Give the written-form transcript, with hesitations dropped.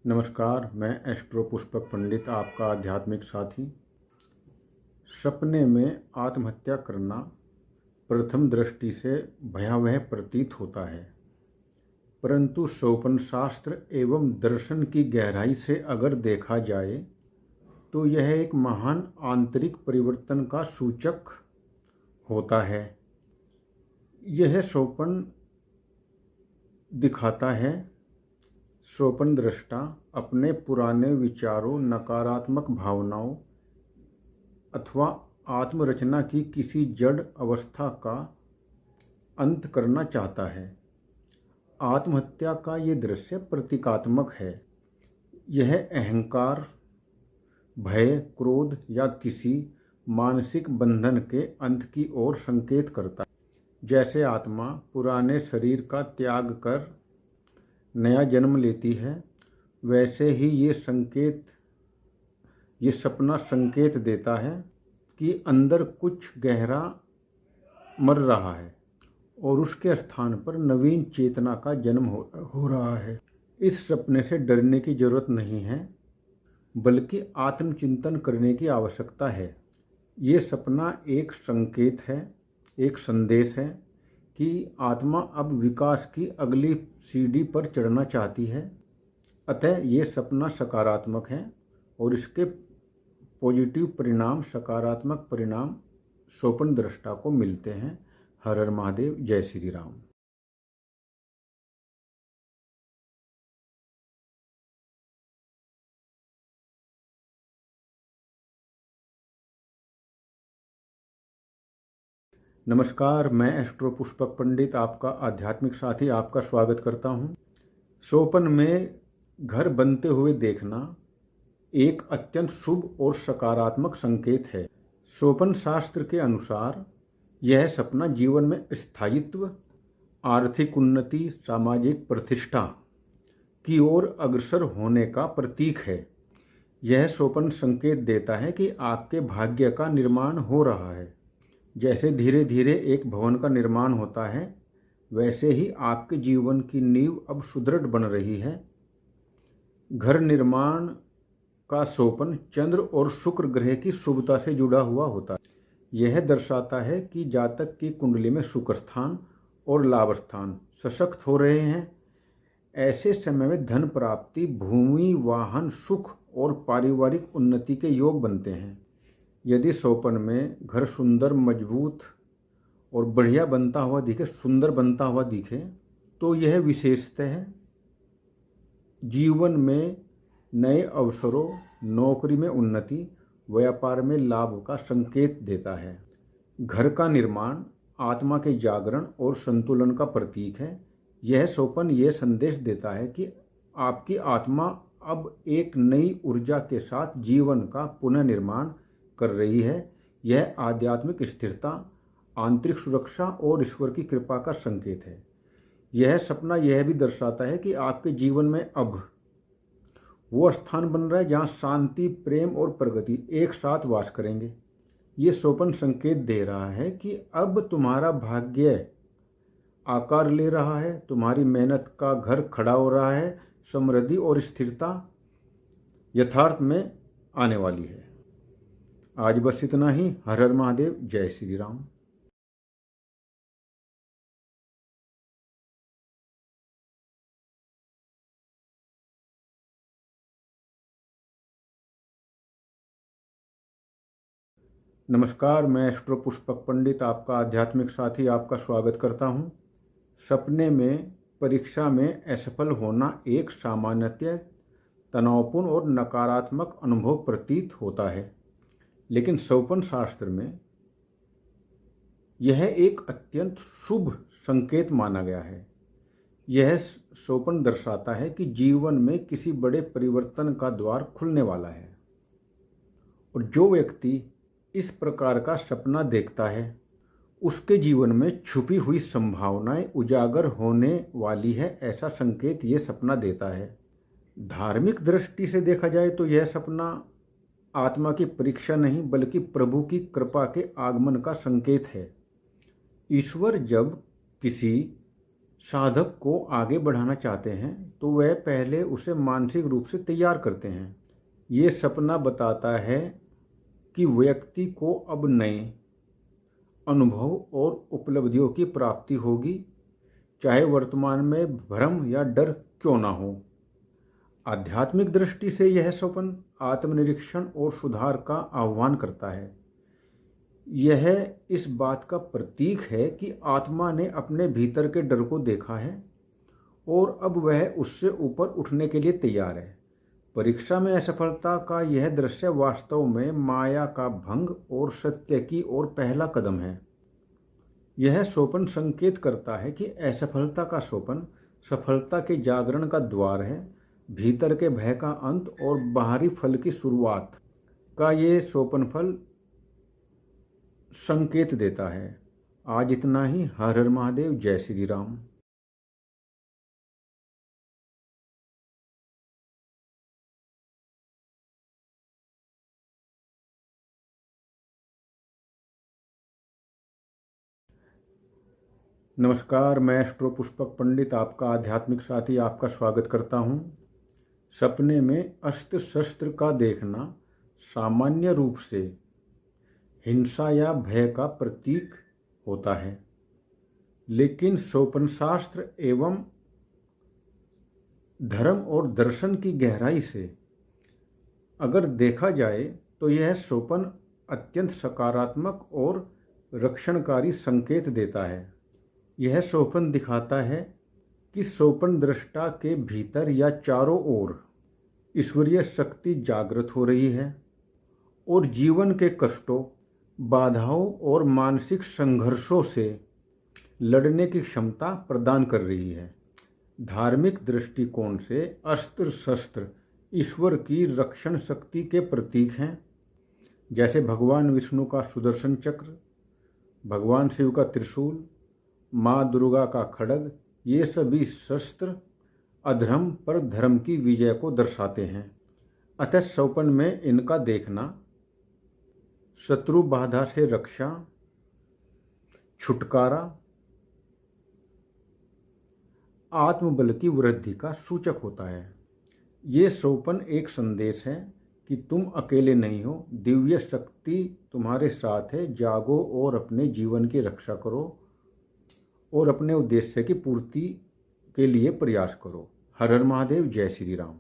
नमस्कार, मैं एस्ट्रो पुष्पक पंडित आपका आध्यात्मिक साथी। सपने में आत्महत्या करना प्रथम दृष्टि से भयावह प्रतीत होता है, परंतु स्वप्न शास्त्र एवं दर्शन की गहराई से अगर देखा जाए तो यह एक महान आंतरिक परिवर्तन का सूचक होता है। यह स्वप्न दिखाता है स्वप्न दृष्टा अपने पुराने विचारों, नकारात्मक भावनाओं अथवा आत्मरचना की किसी जड़ अवस्था का अंत करना चाहता है। आत्महत्या का ये दृश्य प्रतीकात्मक है। यह अहंकार, भय, क्रोध या किसी मानसिक बंधन के अंत की ओर संकेत करता है। जैसे आत्मा पुराने शरीर का त्याग कर नया जन्म लेती है, वैसे ही ये सपना संकेत देता है कि अंदर कुछ गहरा मर रहा है और उसके स्थान पर नवीन चेतना का जन्म हो रहा है। इस सपने से डरने की जरूरत नहीं है, बल्कि आत्मचिंतन करने की आवश्यकता है। ये सपना एक संकेत है, एक संदेश है कि आत्मा अब विकास की अगली सीढ़ी पर चढ़ना चाहती है। अतः ये सपना सकारात्मक है और इसके पॉजिटिव परिणाम, सकारात्मक परिणाम स्वप्न दृष्टा को मिलते हैं। हर हर महादेव, जय श्री राम। नमस्कार, मैं एस्ट्रो पुष्पक पंडित आपका आध्यात्मिक साथी आपका स्वागत करता हूँ। स्वप्न में घर बनते हुए देखना एक अत्यंत शुभ और सकारात्मक संकेत है। स्वप्न शास्त्र के अनुसार यह सपना जीवन में स्थायित्व, आर्थिक उन्नति, सामाजिक प्रतिष्ठा की ओर अग्रसर होने का प्रतीक है। यह स्वप्न संकेत देता है कि आपके भाग्य का निर्माण हो रहा है। जैसे धीरे धीरे एक भवन का निर्माण होता है, वैसे ही आपके जीवन की नींव अब सुदृढ़ बन रही है। घर निर्माण का स्वप्न चंद्र और शुक्र ग्रह की शुभता से जुड़ा हुआ होता है। यह दर्शाता है कि जातक की कुंडली में शुक्र स्थान और लाभ स्थान सशक्त हो रहे हैं। ऐसे समय में धन प्राप्ति, भूमि, वाहन, सुख और पारिवारिक उन्नति के योग बनते हैं। यदि स्वप्न में घर सुंदर, मजबूत और बढ़िया बनता हुआ दिखे, सुंदर बनता हुआ दिखे, तो यह विशेषतः जीवन में नए अवसरों, नौकरी में उन्नति, व्यापार में लाभ का संकेत देता है। घर का निर्माण आत्मा के जागरण और संतुलन का प्रतीक है। यह स्वप्न यह संदेश देता है कि आपकी आत्मा अब एक नई ऊर्जा के साथ जीवन का पुनर्निर्माण कर रही है। यह आध्यात्मिक स्थिरता, आंतरिक सुरक्षा और ईश्वर की कृपा का संकेत है। यह सपना यह भी दर्शाता है कि आपके जीवन में अब वो स्थान बन रहा है जहाँ शांति, प्रेम और प्रगति एक साथ वास करेंगे। ये स्वप्न संकेत दे रहा है कि अब तुम्हारा भाग्य आकार ले रहा है, तुम्हारी मेहनत का घर खड़ा हो रहा है, समृद्धि और स्थिरता यथार्थ में आने वाली है। आज बस इतना ही। हर हर महादेव, जय श्री राम। नमस्कार, मैं एस्ट्रो पुष्पक पंडित आपका आध्यात्मिक साथी आपका स्वागत करता हूँ। सपने में परीक्षा में असफल होना एक सामान्यतः तनावपूर्ण और नकारात्मक अनुभव प्रतीत होता है, लेकिन स्वप्न शास्त्र में यह एक अत्यंत शुभ संकेत माना गया है। यह स्वप्न दर्शाता है कि जीवन में किसी बड़े परिवर्तन का द्वार खुलने वाला है, और जो व्यक्ति इस प्रकार का सपना देखता है उसके जीवन में छुपी हुई संभावनाएं उजागर होने वाली है, ऐसा संकेत ये सपना देता है। धार्मिक दृष्टि से देखा जाए तो यह सपना आत्मा की परीक्षा नहीं, बल्कि प्रभु की कृपा के आगमन का संकेत है। ईश्वर जब किसी साधक को आगे बढ़ाना चाहते हैं तो वह पहले उसे मानसिक रूप से तैयार करते हैं। ये सपना बताता है कि व्यक्ति को अब नए अनुभव और उपलब्धियों की प्राप्ति होगी, चाहे वर्तमान में भ्रम या डर क्यों ना हो। आध्यात्मिक दृष्टि से यह स्वप्न आत्मनिरीक्षण और सुधार का आह्वान करता है। यह इस बात का प्रतीक है कि आत्मा ने अपने भीतर के डर को देखा है और अब वह उससे ऊपर उठने के लिए तैयार है। परीक्षा में असफलता का यह दृश्य वास्तव में माया का भंग और सत्य की ओर पहला कदम है। यह स्वप्न संकेत करता है कि असफलता का स्वप्न सफलता के जागरण का द्वार है। भीतर के भय का अंत और बाहरी फल की शुरुआत का ये स्वप्न फल संकेत देता है। आज इतना ही। हर हर महादेव। जय श्री राम। नमस्कार, मैं एस्ट्रो पुष्पक पंडित आपका आध्यात्मिक साथी आपका स्वागत करता हूं। सपने में अस्त्र शस्त्र का देखना सामान्य रूप से हिंसा या भय का प्रतीक होता है, लेकिन स्वप्न शास्त्र एवं धर्म और दर्शन की गहराई से अगर देखा जाए तो यह स्वप्न अत्यंत सकारात्मक और रक्षणकारी संकेत देता है। यह स्वप्न दिखाता है कि स्वप्न दृष्टा के भीतर या चारों ओर ईश्वरीय शक्ति जागृत हो रही है और जीवन के कष्टों, बाधाओं और मानसिक संघर्षों से लड़ने की क्षमता प्रदान कर रही है। धार्मिक दृष्टिकोण से अस्त्र शस्त्र ईश्वर की रक्षण शक्ति के प्रतीक हैं, जैसे भगवान विष्णु का सुदर्शन चक्र, भगवान शिव का त्रिशूल, माँ दुर्गा का खड्ग। ये सभी शस्त्र अधर्म पर धर्म की विजय को दर्शाते हैं। अतः स्वप्न में इनका देखना शत्रु बाधा से रक्षा, छुटकारा, आत्मबल की वृद्धि का सूचक होता है। ये स्वप्न एक संदेश है कि तुम अकेले नहीं हो, दिव्य शक्ति तुम्हारे साथ है। जागो और अपने जीवन की रक्षा करो और अपने उद्देश्य की पूर्ति के लिए प्रयास करो। हर हर महादेव। जय श्री राम।